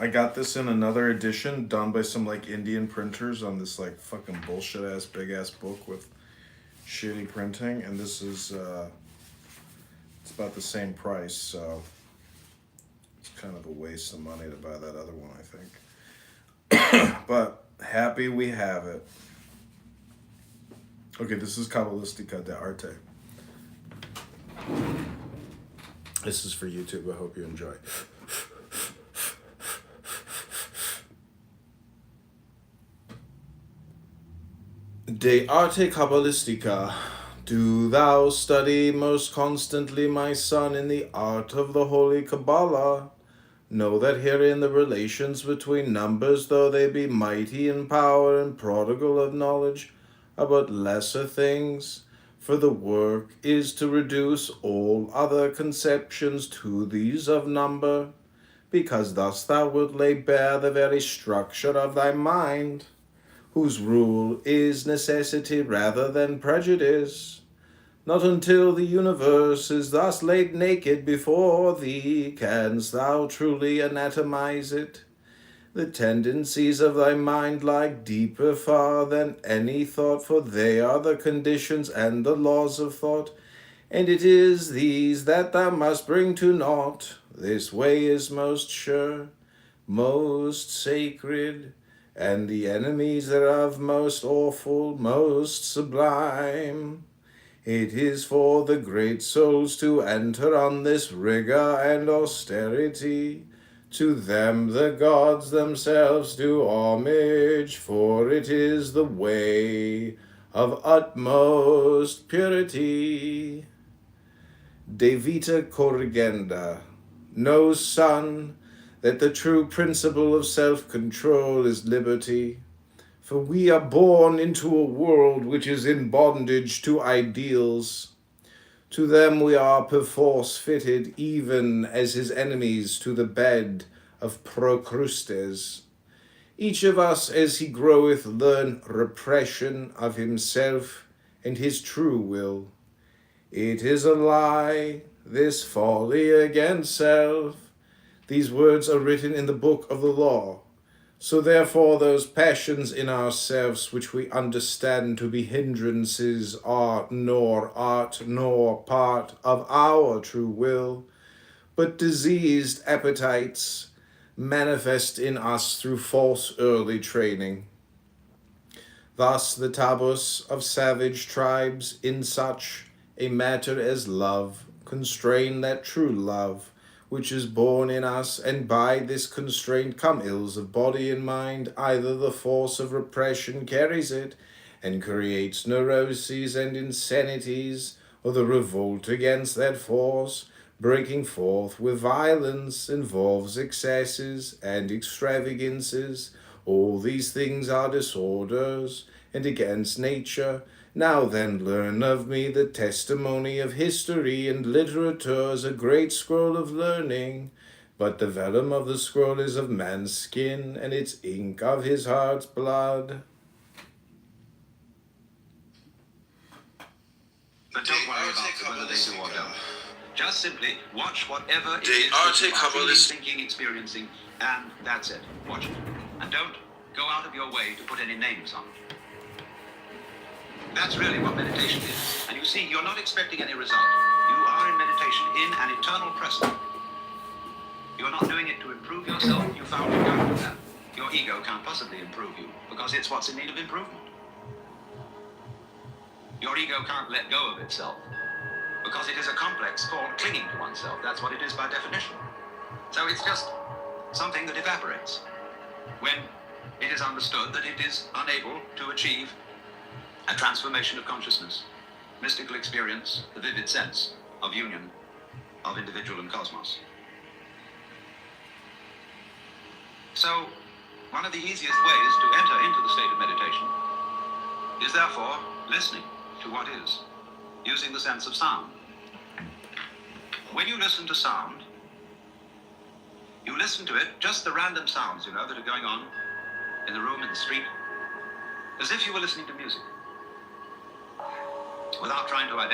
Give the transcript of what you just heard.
I got this in another edition done by some like Indian printers on this like fucking bullshit ass big ass book with shitty printing, and this is it's about the same price, so it's kind of a waste of money to buy that other one, I think. But happy we have it. Okay, this is Kabbalistica de Arte. This is for YouTube. I hope you enjoy. De Arte Kabbalistica. Do thou study most constantly, my son, in the art of the Holy Kabbalah. Know that herein the relations between numbers, though they be mighty in power and prodigal of knowledge, are but lesser things, for the work is to reduce all other conceptions to these of number, because thus thou wilt lay bare the very structure of thy mind, whose rule is necessity rather than prejudice. Not until the universe is thus laid naked before thee canst thou truly anatomize it. The tendencies of thy mind lie deeper far than any thought, for they are the conditions and the laws of thought, and it is these that thou must bring to naught. This way is most sure, most sacred, and the enemies thereof most awful, most sublime. It is for the great souls to enter on this rigor and austerity. To them the gods themselves do homage, for it is the way of utmost purity. De vita corrigenda. Know, son, that the true principle of self-control is liberty. For we are born into a world which is in bondage to ideals. To them we are perforce fitted, even as his enemies to the bed of Procrustes. Each of us, as he groweth, learn repression of himself and his true will. It is a lie, this folly against self. These words are written in the book of the law. So therefore those passions in ourselves which we understand to be hindrances are nor art nor part of our true will, but diseased appetites manifest in us through false early training. Thus the tabus of savage tribes in such a matter as love constrain that true love which is born in us, and by this constraint come ills of body and mind. Either the force of repression carries it, and creates neuroses and insanities, or the revolt against that force, breaking forth with violence, involves excesses and extravagances. All these things are disorders, and against nature. Now then learn of me the testimony of history and literature is a great scroll of learning, but the vellum of the scroll is of man's skin, and its ink of his heart's blood. But don't worry about whether they do or don't. Just simply watch whatever it is that you are feeling, thinking, experiencing, and that's it. Watch it. And don't go out of your way to put any names on it. That's really what meditation is. And you see, you're not expecting any result. You are in meditation in an eternal present. You're not doing it to improve yourself. You found you can't do that. Your ego can't possibly improve you because it's what's in need of improvement. Your ego can't let go of itself because it is a complex called clinging to oneself. That's what it is by definition. So it's just something that evaporates when it is understood that it is unable to achieve a transformation of consciousness, mystical experience, the vivid sense of union of individual and cosmos. So, one of the easiest ways to enter into the state of meditation is therefore listening to what is, using the sense of sound. When you listen to sound, you listen to it, just the random sounds, that are going on in the room, in the street, as if you were listening to music, without trying to identify